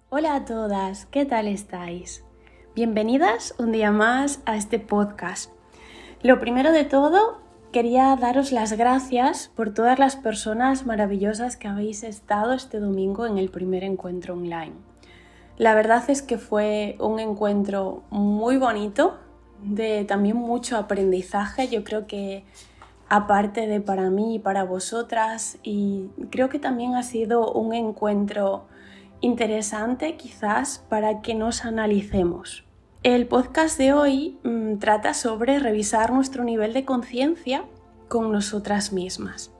Hola a todas, ¿qué tal estáis? Bienvenidas un día más a este podcast. Lo primero de todo, quería daros las gracias por todas las personas maravillosas que habéis estado este domingo en el primer encuentro online. La verdad es que fue un encuentro muy bonito, de también mucho aprendizaje. Yo creo que aparte de para mí y para vosotras, y creo que también ha sido un encuentro interesante quizás para que nos analicemos. El podcast de hoy trata sobre revisar nuestro nivel de conciencia con nosotras mismas.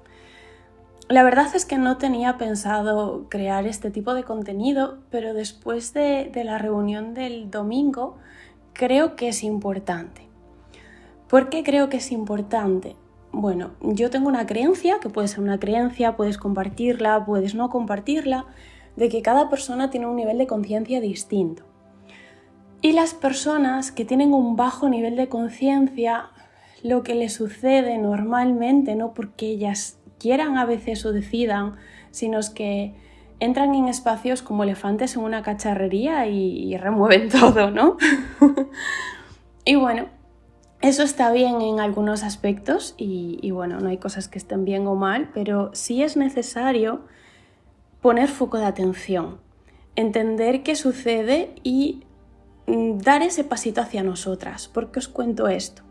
La verdad es que no tenía pensado crear este tipo de contenido, pero después de la reunión del domingo creo que es importante. ¿Por qué creo que es importante? Bueno, yo tengo una creencia, que puede ser una creencia, puedes compartirla, puedes no compartirla, de que cada persona tiene un nivel de conciencia distinto. Y las personas que tienen un bajo nivel de conciencia, lo que les sucede normalmente, no porque ellas quieran a veces o decidan, sino es que entran en espacios como elefantes en una cacharrería y remueven todo, ¿no? Y bueno, eso está bien en algunos aspectos y bueno, no hay cosas que estén bien o mal, pero sí es necesario poner foco de atención, entender qué sucede y dar ese pasito hacia nosotras. ¿Por qué os cuento esto?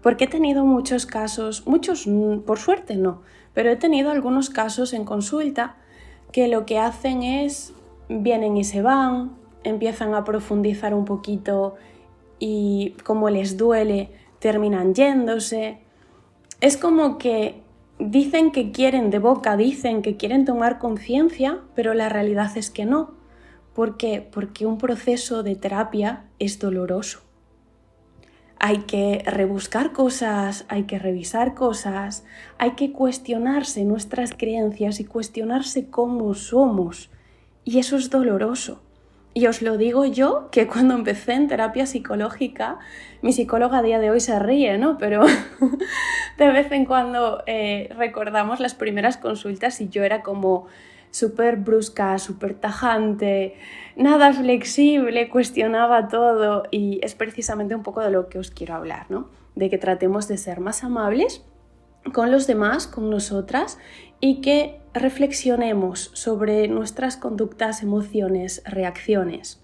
Porque he tenido muchos casos, muchos por suerte no, pero he tenido algunos casos en consulta que lo que hacen es, vienen y se van, empiezan a profundizar un poquito y como les duele, terminan yéndose. Es como que dicen que quieren de boca, dicen que quieren tomar conciencia, pero la realidad es que no. ¿Por qué? Porque un proceso de terapia es doloroso. Hay que rebuscar cosas, hay que revisar cosas, hay que cuestionarse nuestras creencias y cuestionarse cómo somos. Y eso es doloroso. Y os lo digo yo, que cuando empecé en terapia psicológica, mi psicóloga a día de hoy se ríe, ¿no? Pero de vez en cuando recordamos las primeras consultas y yo era como súper brusca, súper tajante, nada flexible, cuestionaba todo y es precisamente un poco de lo que os quiero hablar, ¿no? De que tratemos de ser más amables con los demás, con nosotras y que reflexionemos sobre nuestras conductas, emociones, reacciones.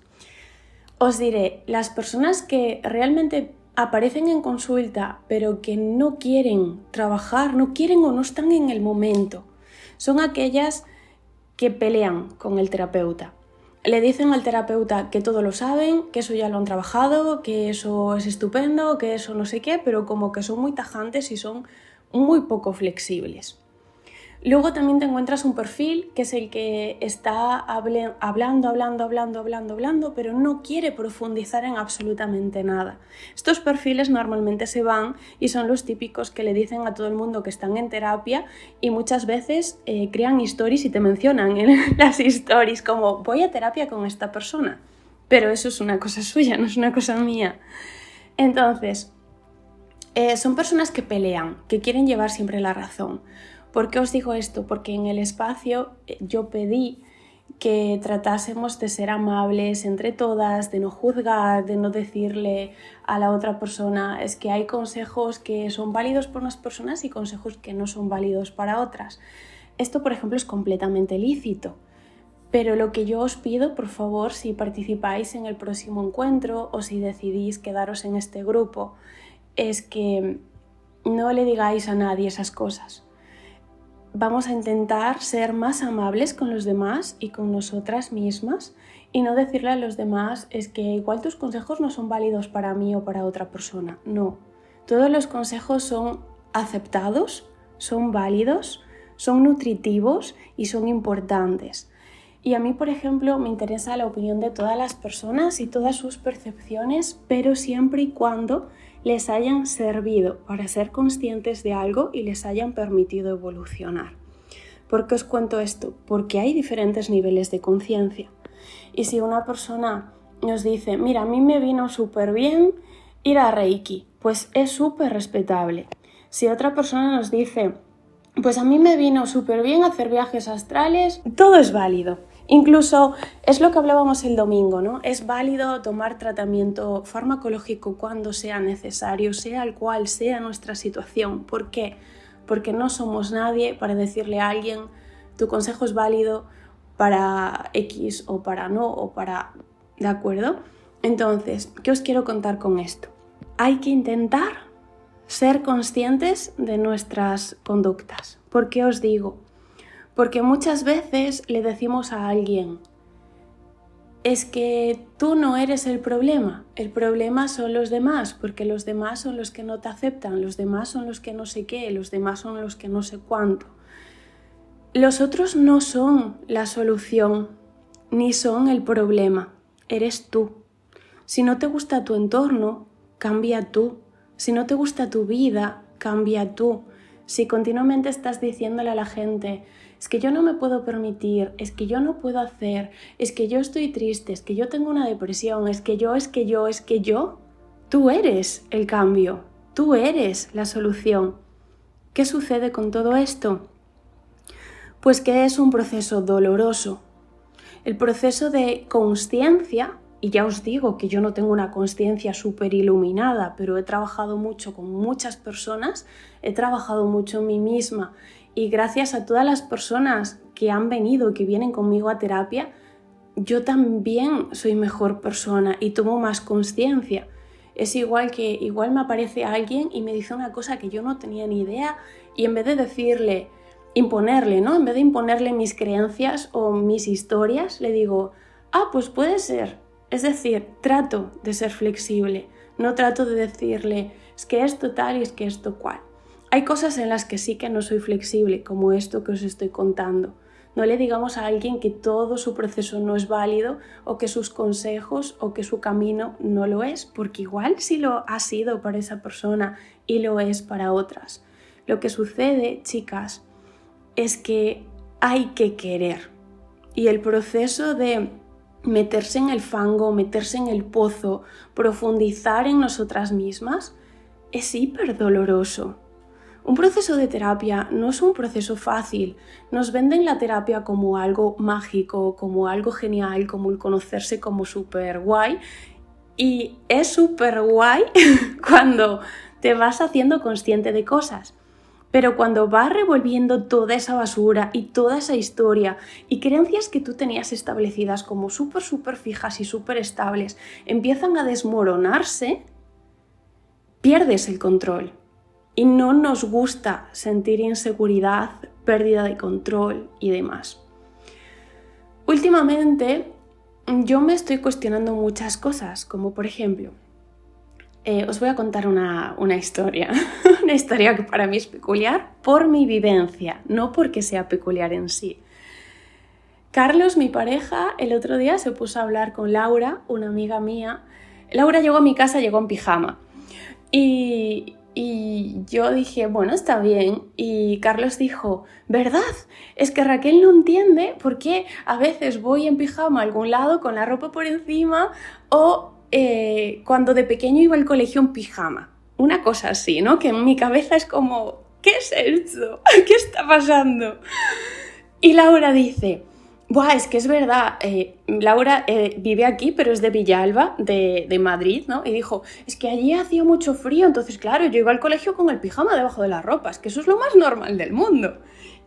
Os diré, las personas que realmente aparecen en consulta pero que no quieren trabajar, no quieren o no están en el momento, son aquellas que pelean con el terapeuta. Le dicen al terapeuta que todo lo saben, que eso ya lo han trabajado, que eso es estupendo, que eso no sé qué, pero como que son muy tajantes y son muy poco flexibles. Luego también te encuentras un perfil que es el que está hablando, pero no quiere profundizar en absolutamente nada. Estos perfiles normalmente se van y son los típicos que le dicen a todo el mundo que están en terapia y muchas veces crean stories y te mencionan en las stories como voy a terapia con esta persona. Pero eso es una cosa suya, no es una cosa mía. Entonces, son personas que pelean, que quieren llevar siempre la razón. ¿Por qué os digo esto? Porque en el espacio yo pedí que tratásemos de ser amables entre todas, de no juzgar, de no decirle a la otra persona es que hay consejos que son válidos para unas personas y consejos que no son válidos para otras. Esto, por ejemplo, es completamente lícito. Pero lo que yo os pido, por favor, si participáis en el próximo encuentro o si decidís quedaros en este grupo, es que no le digáis a nadie esas cosas. Vamos a intentar ser más amables con los demás y con nosotras mismas y no decirle a los demás es que igual tus consejos no son válidos para mí o para otra persona. No, todos los consejos son aceptados, son válidos, son nutritivos y son importantes. Y a mí, por ejemplo, me interesa la opinión de todas las personas y todas sus percepciones, pero siempre y cuando les hayan servido para ser conscientes de algo y les hayan permitido evolucionar. ¿Por qué os cuento esto? Porque hay diferentes niveles de conciencia. Y si una persona nos dice, mira, a mí me vino súper bien ir a Reiki, pues es súper respetable. Si otra persona nos dice, pues a mí me vino súper bien hacer viajes astrales, todo es válido. Incluso es lo que hablábamos el domingo, ¿no? Es válido tomar tratamiento farmacológico cuando sea necesario, sea el cual sea nuestra situación. ¿Por qué? Porque no somos nadie para decirle a alguien tu consejo es válido para X o para no o para... ¿De acuerdo? Entonces, ¿qué os quiero contar con esto? Hay que intentar ser conscientes de nuestras conductas. ¿Por qué os digo? Porque muchas veces le decimos a alguien, es que tú no eres el problema son los demás, porque los demás son los que no te aceptan, los demás son los que no sé qué, los demás son los que no sé cuánto. Los otros no son la solución, ni son el problema, eres tú. Si no te gusta tu entorno, cambia tú. Si no te gusta tu vida, cambia tú. Si continuamente estás diciéndole a la gente, es que yo no me puedo permitir, es que yo no puedo hacer, es que yo estoy triste, es que yo tengo una depresión, es que yo, tú eres el cambio, tú eres la solución. ¿Qué sucede con todo esto? Pues que es un proceso doloroso. El proceso de consciencia, y ya os digo que yo no tengo una consciencia súper iluminada, pero he trabajado mucho con muchas personas, he trabajado mucho en mí misma y gracias a todas las personas que han venido, que vienen conmigo a terapia, yo también soy mejor persona y tomo más consciencia. Es igual me aparece alguien y me dice una cosa que yo no tenía ni idea y en vez de decirle, imponerle, ¿no? En vez de imponerle mis creencias o mis historias, le digo, pues puede ser. Es decir, trato de ser flexible, no trato de decirle, es que esto tal y es que esto cual. Hay cosas en las que sí que no soy flexible, como esto que os estoy contando. No le digamos a alguien que todo su proceso no es válido o que sus consejos o que su camino no lo es, porque igual sí lo ha sido para esa persona y lo es para otras. Lo que sucede, chicas, es que hay que querer. Y el proceso de meterse en el fango, meterse en el pozo, profundizar en nosotras mismas, es hiper doloroso. Un proceso de terapia no es un proceso fácil. Nos venden la terapia como algo mágico, como algo genial, como el conocerse como súper guay. Y es súper guay cuando te vas haciendo consciente de cosas. Pero cuando vas revolviendo toda esa basura y toda esa historia y creencias que tú tenías establecidas como súper fijas y súper estables empiezan a desmoronarse, pierdes el control. Y no nos gusta sentir inseguridad, pérdida de control y demás. Últimamente yo me estoy cuestionando muchas cosas, como por ejemplo, os voy a contar una historia, una historia que para mí es peculiar por mi vivencia, no porque sea peculiar en sí. Carlos, mi pareja, el otro día se puso a hablar con Laura, una amiga mía. Laura llegó a mi casa, llegó en pijama y yo dije, bueno, está bien. Y Carlos dijo, ¿verdad? Es que Raquel no entiende por qué a veces voy en pijama a algún lado con la ropa por encima o cuando de pequeño iba al colegio en pijama. Una cosa así, ¿no? Que en mi cabeza es como, ¿qué es esto? ¿Qué está pasando? Y Laura dice, buah, es que es verdad, Laura vive aquí, pero es de Villalba, de Madrid, ¿no? Y dijo, es que allí hacía mucho frío, entonces claro, yo iba al colegio con el pijama debajo de las ropas, que eso es lo más normal del mundo.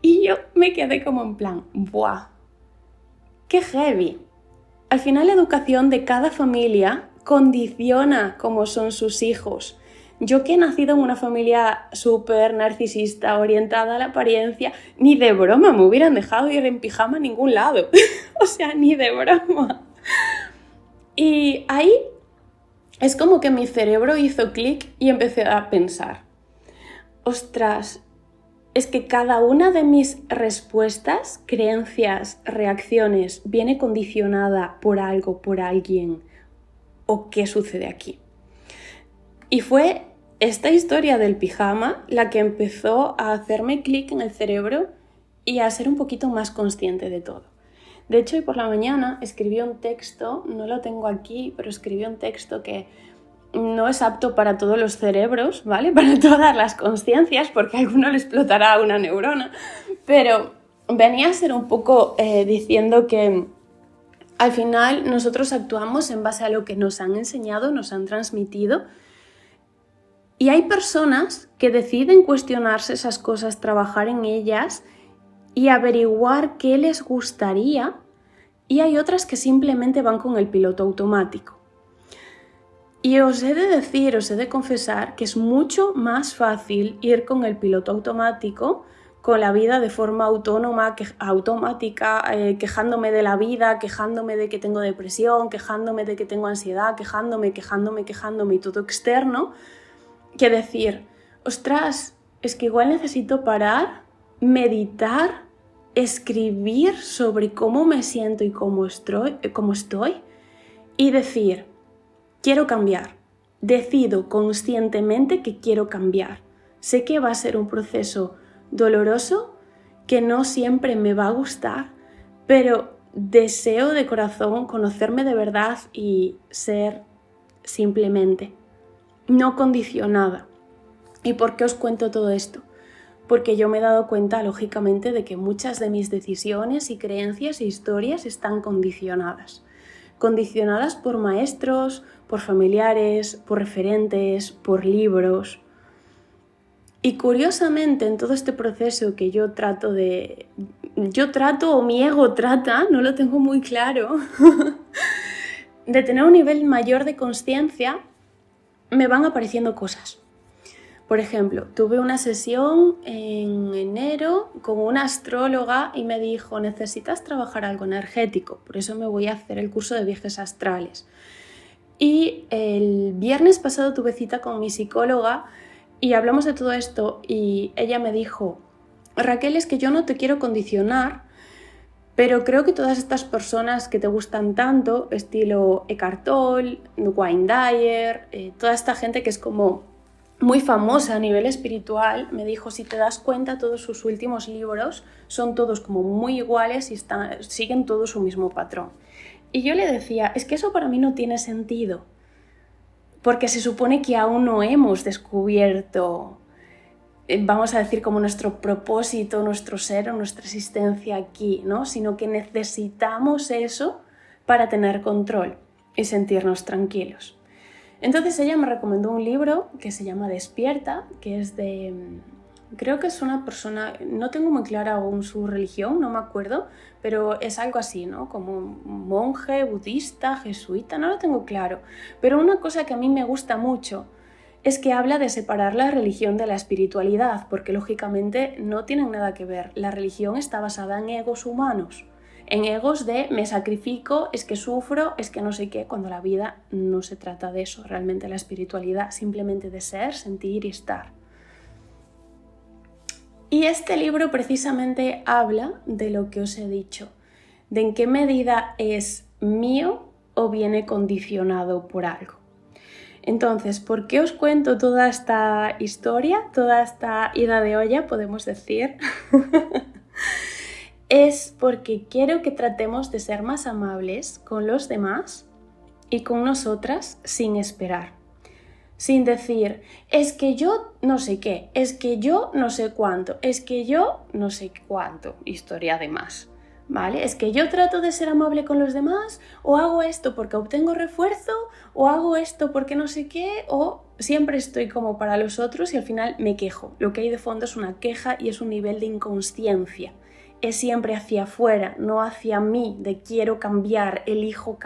Y yo me quedé como en plan, buah, qué heavy. Al final la educación de cada familia condiciona cómo son sus hijos. Yo que he nacido en una familia súper narcisista, orientada a la apariencia, ni de broma me hubieran dejado ir en pijama a ningún lado. O sea, ni de broma. Y ahí es como que mi cerebro hizo clic y empecé a pensar, ostras, es que cada una de mis respuestas, creencias, reacciones, viene condicionada por algo, por alguien. ¿O qué sucede aquí? Y fue esta historia del pijama la que empezó a hacerme clic en el cerebro y a ser un poquito más consciente de todo. De hecho, hoy por la mañana escribí un texto, no lo tengo aquí, pero escribí un texto que no es apto para todos los cerebros, ¿vale? Para todas las conciencias, porque a alguno le explotará una neurona, pero venía a ser un poco diciendo que al final nosotros actuamos en base a lo que nos han enseñado, nos han transmitido, y hay personas que deciden cuestionarse esas cosas, trabajar en ellas y averiguar qué les gustaría, y hay otras que simplemente van con el piloto automático. Y os he de decir, os he de confesar que es mucho más fácil ir con el piloto automático, con la vida de forma autónoma, automática, quejándome de la vida, quejándome de que tengo depresión, quejándome de que tengo ansiedad, quejándome y todo externo, que decir, ostras, es que igual necesito parar, meditar, escribir sobre cómo me siento y cómo estoy y decir, quiero cambiar, decido conscientemente que quiero cambiar. Sé que va a ser un proceso doloroso, que no siempre me va a gustar, pero deseo de corazón conocerme de verdad y ser simplemente, no condicionada. ¿Y por qué os cuento todo esto? Porque yo me he dado cuenta, lógicamente, de que muchas de mis decisiones y creencias e historias están condicionadas. Condicionadas por maestros, por familiares, por referentes, por libros. Y curiosamente, en todo este proceso que yo trato o mi ego trata, no lo tengo muy claro, de tener un nivel mayor de consciencia, me van apareciendo cosas. Por ejemplo, tuve una sesión en enero con una astróloga y me dijo, necesitas trabajar algo energético, por eso me voy a hacer el curso de viajes astrales. Y el viernes pasado tuve cita con mi psicóloga y hablamos de todo esto y ella me dijo, Raquel, es que yo no te quiero condicionar, pero creo que todas estas personas que te gustan tanto, estilo Eckhart Tolle, Wayne Dyer, toda esta gente que es como muy famosa a nivel espiritual, me dijo, si te das cuenta, todos sus últimos libros son todos como muy iguales y siguen todos su mismo patrón. Y yo le decía, es que eso para mí no tiene sentido, porque se supone que aún no hemos descubierto, vamos a decir, como nuestro propósito, nuestro ser o nuestra existencia aquí, ¿no? Sino que necesitamos eso para tener control y sentirnos tranquilos. Entonces ella me recomendó un libro que se llama Despierta, que es de, creo que es una persona, no tengo muy clara aún su religión, no me acuerdo, pero es algo así, ¿no? Como un monje, budista, jesuita, no lo tengo claro. Pero una cosa que a mí me gusta mucho es que habla de separar la religión de la espiritualidad, porque lógicamente no tienen nada que ver. La religión está basada en egos humanos. En egos de me sacrifico, es que sufro, es que no sé qué, cuando la vida no se trata de eso, realmente la espiritualidad, simplemente de ser, sentir y estar. Y este libro precisamente habla de lo que os he dicho, de en qué medida es mío o viene condicionado por algo. Entonces, ¿por qué os cuento toda esta historia, toda esta ida de olla, podemos decir? Es porque quiero que tratemos de ser más amables con los demás y con nosotras sin esperar. Sin decir, es que yo no sé qué, es que yo no sé cuánto, es que yo no sé cuánto, historia de más, ¿vale? Es que yo trato de ser amable con los demás, o hago esto porque obtengo refuerzo, o hago esto porque no sé qué, o siempre estoy como para los otros y al final me quejo. Lo que hay de fondo es una queja y es un nivel de inconsciencia. Es siempre hacia afuera, no hacia mí, de quiero cambiar, elijo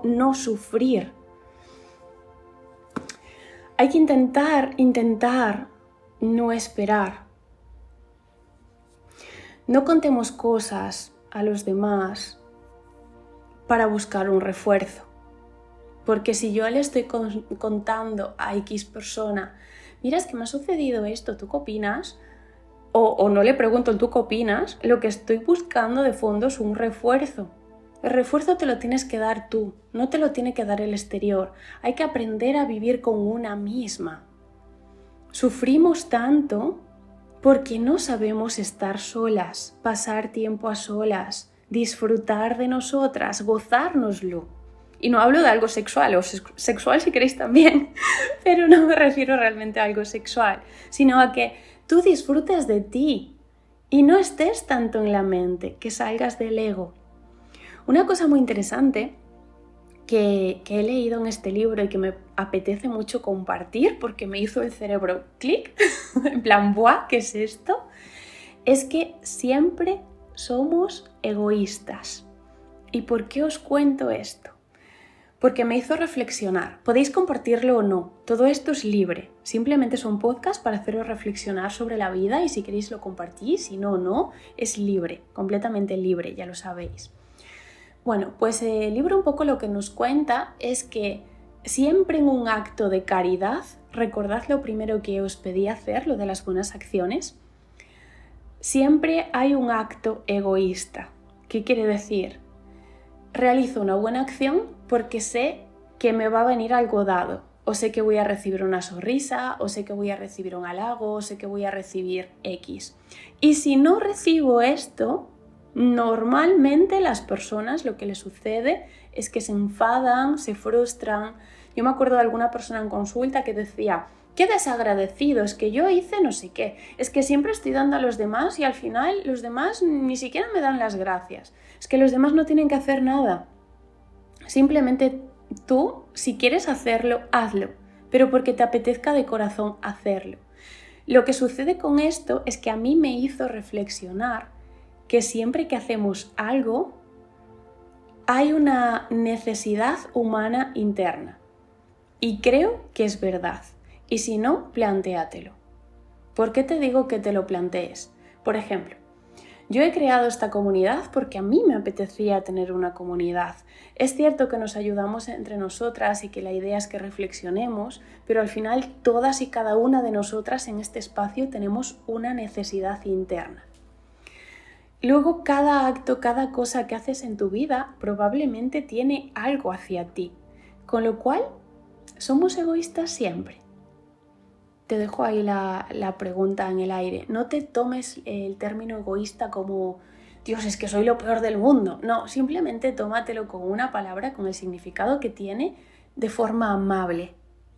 no sufrir. Hay que intentar no esperar. No contemos cosas a los demás para buscar un refuerzo. Porque si yo le estoy contando a X persona, mira, es que me ha sucedido esto, ¿tú qué opinas? O no le pregunto, ¿tú qué opinas? Lo que estoy buscando de fondo es un refuerzo. El refuerzo te lo tienes que dar tú, no te lo tiene que dar el exterior. Hay que aprender a vivir con una misma. Sufrimos tanto porque no sabemos estar solas, pasar tiempo a solas, disfrutar de nosotras, gozárnoslo. Y no hablo de algo sexual, o sexual si queréis también, pero no me refiero realmente a algo sexual, sino a que tú disfrutes de ti y no estés tanto en la mente, que salgas del ego. Una cosa muy interesante que he leído en este libro y que me apetece mucho compartir porque me hizo el cerebro clic, en plan, ¡buah! ¿Qué es esto? Es que siempre somos egoístas. ¿Y por qué os cuento esto? Porque me hizo reflexionar. Podéis compartirlo o no, todo esto es libre. Simplemente es un podcast para haceros reflexionar sobre la vida y si queréis lo compartís, si no, no, es libre, completamente libre, ya lo sabéis. Bueno, pues el libro un poco lo que nos cuenta es que siempre en un acto de caridad, recordad lo primero que os pedí hacer, lo de las buenas acciones, siempre hay un acto egoísta. ¿Qué quiere decir? Realizo una buena acción porque sé que me va a venir algo dado, o sé que voy a recibir una sonrisa, o sé que voy a recibir un halago, o sé que voy a recibir X. Y si no recibo esto, normalmente las personas lo que les sucede es que se enfadan, se frustran. Yo me acuerdo de alguna persona en consulta que decía: qué desagradecido, es que yo hice no sé qué, es que siempre estoy dando a los demás y al final los demás ni siquiera me dan las gracias. Es que los demás no tienen que hacer nada. Simplemente tú, si quieres hacerlo, hazlo, pero porque te apetezca de corazón hacerlo. Lo que sucede con esto es que a mí me hizo reflexionar que siempre que hacemos algo hay una necesidad humana interna. Y creo que es verdad. Y si no, plantéatelo. ¿Por qué te digo que te lo plantees? Por ejemplo, yo he creado esta comunidad porque a mí me apetecía tener una comunidad. Es cierto que nos ayudamos entre nosotras y que la idea es que reflexionemos, pero al final todas y cada una de nosotras en este espacio tenemos una necesidad interna. Luego cada acto, cada cosa que haces en tu vida probablemente tiene algo hacia ti, con lo cual somos egoístas siempre. Te dejo ahí la pregunta en el aire. No te tomes el término egoísta como Dios, es que soy lo peor del mundo. No, simplemente tómatelo con una palabra, con el significado que tiene, de forma amable,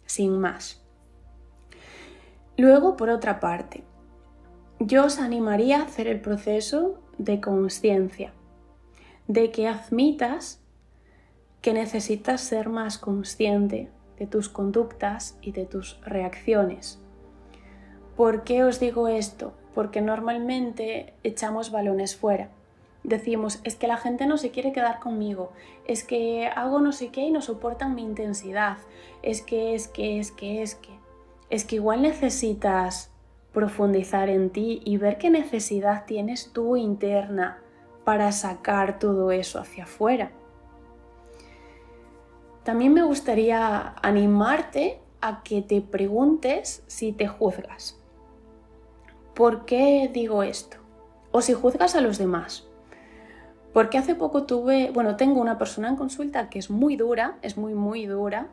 sin más. Luego, por otra parte, yo os animaría a hacer el proceso de consciencia, de que admitas que necesitas ser más consciente de tus conductas y de tus reacciones. ¿Por qué os digo esto? Porque normalmente echamos balones fuera. Decimos, es que la gente no se quiere quedar conmigo, es que hago no sé qué y no soportan mi intensidad, es que igual necesitas profundizar en ti y ver qué necesidad tienes tú interna para sacar todo eso hacia afuera. También me gustaría animarte a que te preguntes si te juzgas. ¿Por qué digo esto? O si juzgas a los demás. Porque hace poco tengo una persona en consulta que es muy dura, es muy dura.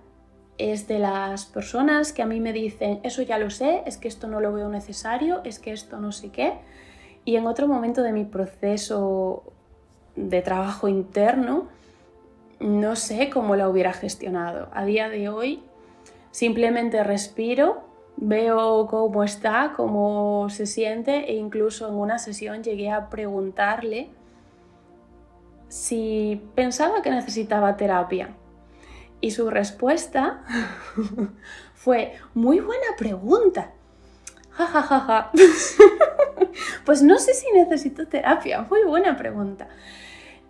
Es de las personas que a mí me dicen, eso ya lo sé, es que esto no lo veo necesario, es que esto no sé qué. Y en otro momento de mi proceso de trabajo interno, no sé cómo la hubiera gestionado. A día de hoy simplemente respiro, veo cómo está, cómo se siente e incluso en una sesión llegué a preguntarle si pensaba que necesitaba terapia. Y su respuesta fue, muy buena pregunta. Ja, ja, ja, ja. Pues no sé si necesito terapia, muy buena pregunta.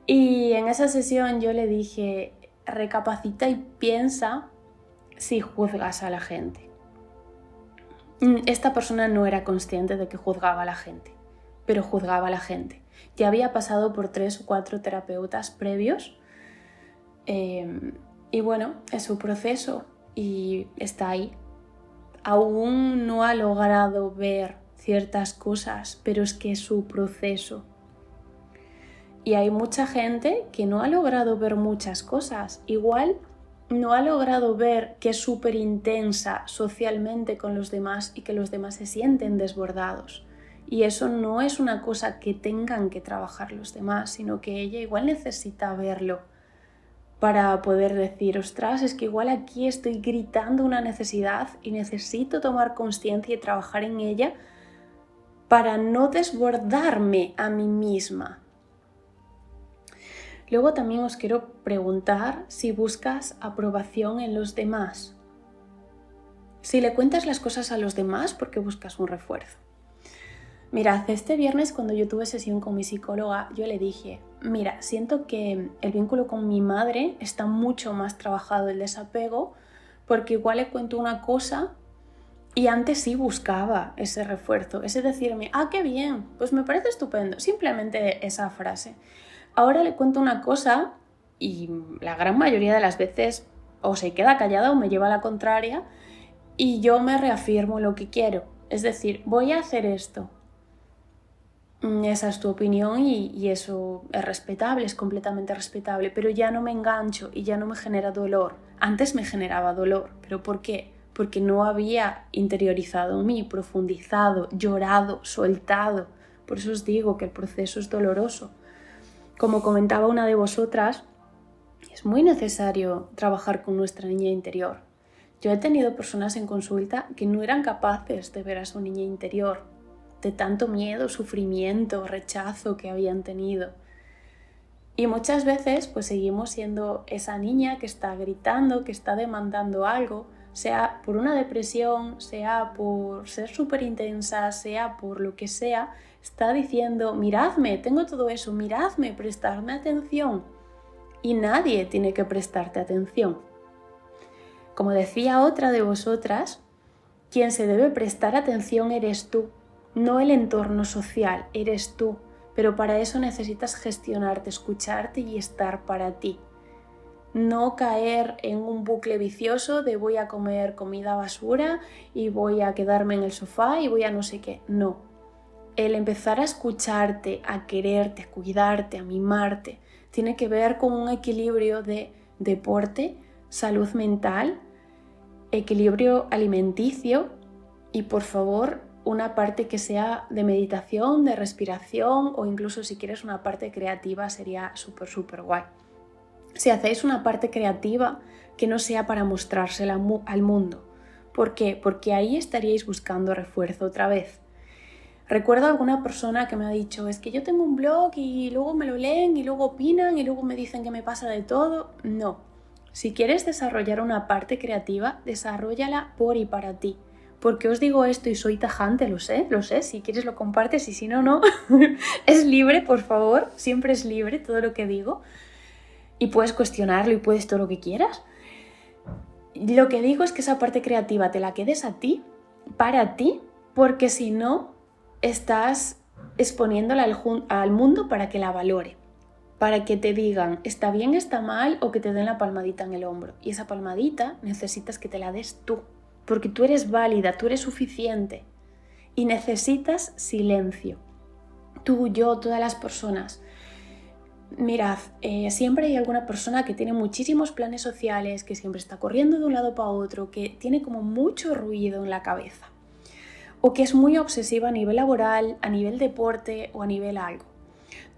Y en esa sesión yo le dije, recapacita y piensa si juzgas a la gente. Esta persona no era consciente de que juzgaba a la gente, pero juzgaba a la gente. Ya había pasado por 3 o 4 terapeutas previos y bueno, es su proceso y está ahí. Aún no ha logrado ver ciertas cosas, pero es que es su proceso. Y hay mucha gente que no ha logrado ver muchas cosas. Igual no ha logrado ver que es súper intensa socialmente con los demás y que los demás se sienten desbordados. Y eso no es una cosa que tengan que trabajar los demás, sino que ella igual necesita verlo para poder decir, ostras, es que igual aquí estoy gritando una necesidad y necesito tomar conciencia y trabajar en ella para no desbordarme a mí misma. Luego también os quiero preguntar si buscas aprobación en los demás. Si le cuentas las cosas a los demás, ¿por qué buscas un refuerzo? Mirad, este viernes cuando yo tuve sesión con mi psicóloga, yo le dije, mira, siento que el vínculo con mi madre está mucho más trabajado el desapego, porque igual le cuento una cosa y antes sí buscaba ese refuerzo, ese decirme, qué bien, pues me parece estupendo, simplemente esa frase. Ahora le cuento una cosa y la gran mayoría de las veces o se queda callada o me lleva a la contraria y yo me reafirmo lo que quiero. Es decir, voy a hacer esto. Esa es tu opinión y eso es respetable, es completamente respetable, pero ya no me engancho y ya no me genera dolor. Antes me generaba dolor, ¿pero por qué? Porque no había interiorizado en mí, profundizado, llorado, soltado. Por eso os digo que el proceso es doloroso. Como comentaba una de vosotras, es muy necesario trabajar con nuestra niña interior. Yo he tenido personas en consulta que no eran capaces de ver a su niña interior, de tanto miedo, sufrimiento, rechazo que habían tenido. Y muchas veces pues seguimos siendo esa niña que está gritando, que está demandando algo, sea por una depresión, sea por ser súper intensa, sea por lo que sea, está diciendo, miradme, tengo todo eso, miradme, prestadme atención. Y nadie tiene que prestarte atención. Como decía otra de vosotras, quien se debe prestar atención eres tú, no el entorno social, eres tú. Pero para eso necesitas gestionarte, escucharte y estar para ti. No caer en un bucle vicioso de voy a comer comida basura y voy a quedarme en el sofá y voy a no sé qué. No. El empezar a escucharte, a quererte, a cuidarte, a mimarte, tiene que ver con un equilibrio de deporte, salud mental, equilibrio alimenticio y, por favor, una parte que sea de meditación, de respiración o incluso si quieres una parte creativa sería súper guay. Si hacéis una parte creativa que no sea para mostrársela al mundo. ¿Por qué? Porque ahí estaríais buscando refuerzo otra vez. Recuerdo a alguna persona que me ha dicho, es que yo tengo un blog y luego me lo leen y luego opinan y luego me dicen que me pasa de todo. No. Si quieres desarrollar una parte creativa, desarróllala por y para ti. ¿Por qué os digo esto y soy tajante? Lo sé, si quieres lo compartes y si no, no. Es libre, por favor, siempre es libre todo lo que digo y puedes cuestionarlo y puedes todo lo que quieras. Lo que digo es que esa parte creativa te la quedes a ti, para ti, porque si no, estás exponiéndola al mundo para que la valore, para que te digan está bien, está mal o que te den la palmadita en el hombro. Y esa palmadita necesitas que te la des tú. Porque tú eres válida, tú eres suficiente y necesitas silencio. Tú, yo, todas las personas. Mirad, siempre hay alguna persona que tiene muchísimos planes sociales, que siempre está corriendo de un lado para otro, que tiene como mucho ruido en la cabeza o que es muy obsesiva a nivel laboral, a nivel deporte o a nivel algo.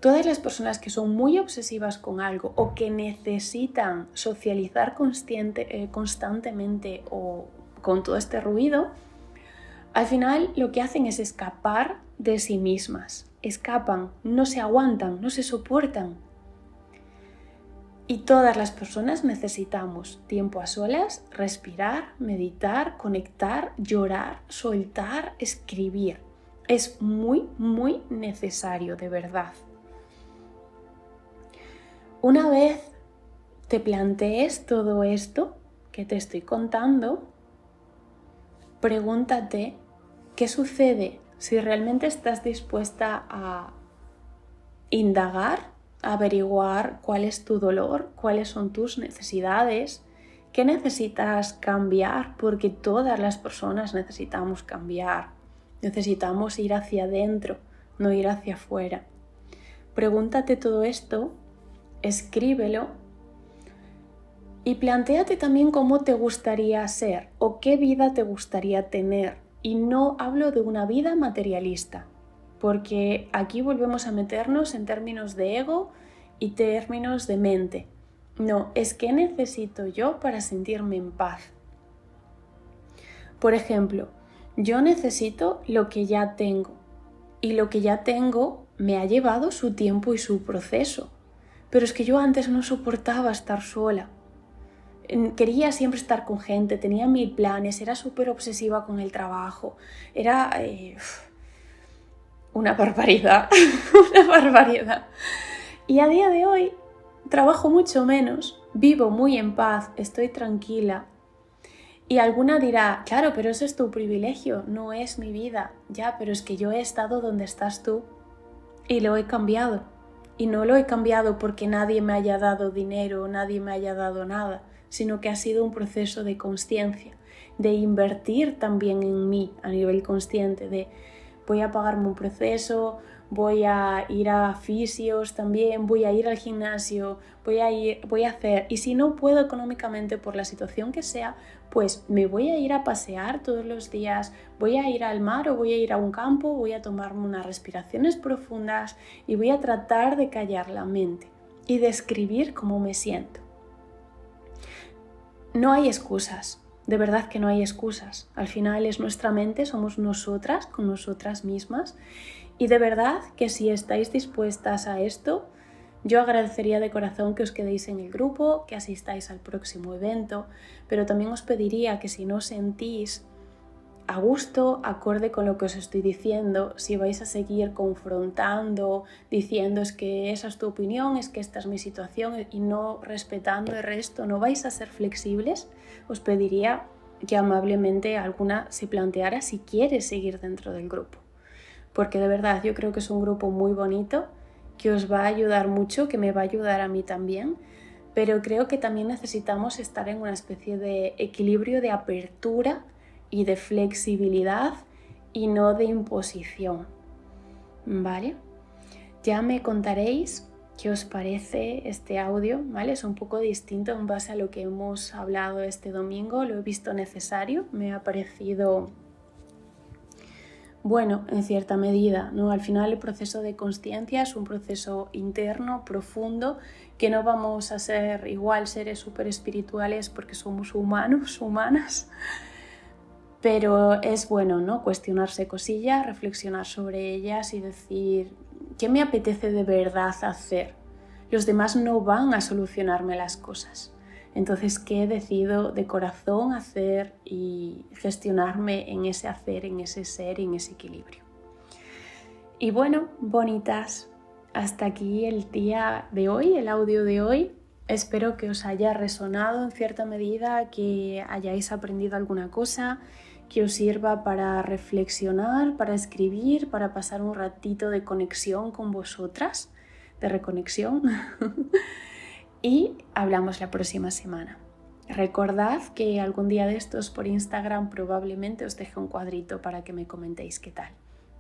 Todas las personas que son muy obsesivas con algo o que necesitan socializar constantemente o con todo este ruido, al final lo que hacen es escapar de sí mismas. Escapan, no se aguantan, no se soportan. Y todas las personas necesitamos tiempo a solas, respirar, meditar, conectar, llorar, soltar, escribir. Es muy necesario, de verdad. Una vez te plantees todo esto que te estoy contando, pregúntate qué sucede si realmente estás dispuesta a indagar, a averiguar cuál es tu dolor, cuáles son tus necesidades, qué necesitas cambiar, porque todas las personas necesitamos cambiar, necesitamos ir hacia adentro, no ir hacia afuera. Pregúntate todo esto, escríbelo y plantéate también cómo te gustaría ser o qué vida te gustaría tener. Y no hablo de una vida materialista, porque aquí volvemos a meternos en términos de ego y términos de mente. No, es que necesito yo para sentirme en paz. Por ejemplo, yo necesito lo que ya tengo. y lo que ya tengo me ha llevado su tiempo y su proceso. Pero es que yo antes no soportaba estar sola. Quería siempre estar con gente, tenía 1000 planes, era súper obsesiva con el trabajo. Era una barbaridad, una barbaridad. Y a día de hoy trabajo mucho menos, vivo muy en paz, estoy tranquila. Y alguna dirá, claro, pero ese es tu privilegio, no es mi vida. Ya, pero es que yo he estado donde estás tú y lo he cambiado. Y no lo he cambiado porque nadie me haya dado dinero, nadie me haya dado nada, sino que ha sido un proceso de consciencia, de invertir también en mí a nivel consciente, de voy a pagarme un proceso, voy a ir a fisios también, voy a ir al gimnasio, voy a hacer, y si no puedo económicamente por la situación que sea, pues me voy a ir a pasear todos los días, voy a ir al mar o voy a ir a un campo, voy a tomarme unas respiraciones profundas y voy a tratar de callar la mente y de escribir cómo me siento. No hay excusas, de verdad que no hay excusas. Al final es nuestra mente, somos nosotras con nosotras mismas. Y de verdad que si estáis dispuestas a esto, yo agradecería de corazón que os quedéis en el grupo, que asistáis al próximo evento, pero también os pediría que si no sentís a gusto, acorde con lo que os estoy diciendo, si vais a seguir confrontando, diciendo es que esa es tu opinión, es que esta es mi situación y no respetando el resto, no vais a ser flexibles, os pediría que amablemente alguna se planteara si quiere seguir dentro del grupo. Porque de verdad yo creo que es un grupo muy bonito, que os va a ayudar mucho, que me va a ayudar a mí también, pero creo que también necesitamos estar en una especie de equilibrio de apertura y de flexibilidad y no de imposición, ¿vale? Ya me contaréis qué os parece este audio, ¿vale? Es un poco distinto en base a lo que hemos hablado este domingo, lo he visto necesario, me ha parecido bueno, en cierta medida, ¿no? Al final el proceso de consciencia es un proceso interno, profundo, que no vamos a ser igual seres súper espirituales porque somos humanos, humanas, pero es bueno, ¿no? Cuestionarse cosillas, reflexionar sobre ellas y decir, ¿qué me apetece de verdad hacer? Los demás no van a solucionarme las cosas. Entonces, ¿qué decido de corazón hacer y gestionarme en ese hacer, en ese ser, en ese equilibrio? Y bueno, bonitas, hasta aquí el día de hoy, el audio de hoy. Espero que os haya resonado en cierta medida, que hayáis aprendido alguna cosa, que os sirva para reflexionar, para escribir, para pasar un ratito de conexión con vosotras, de reconexión. Y hablamos la próxima semana. Recordad que algún día de estos por Instagram probablemente os deje un cuadrito para que me comentéis qué tal.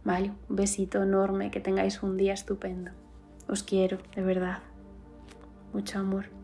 ¿Vale? Un besito enorme, que tengáis un día estupendo. Os quiero, de verdad. Mucho amor.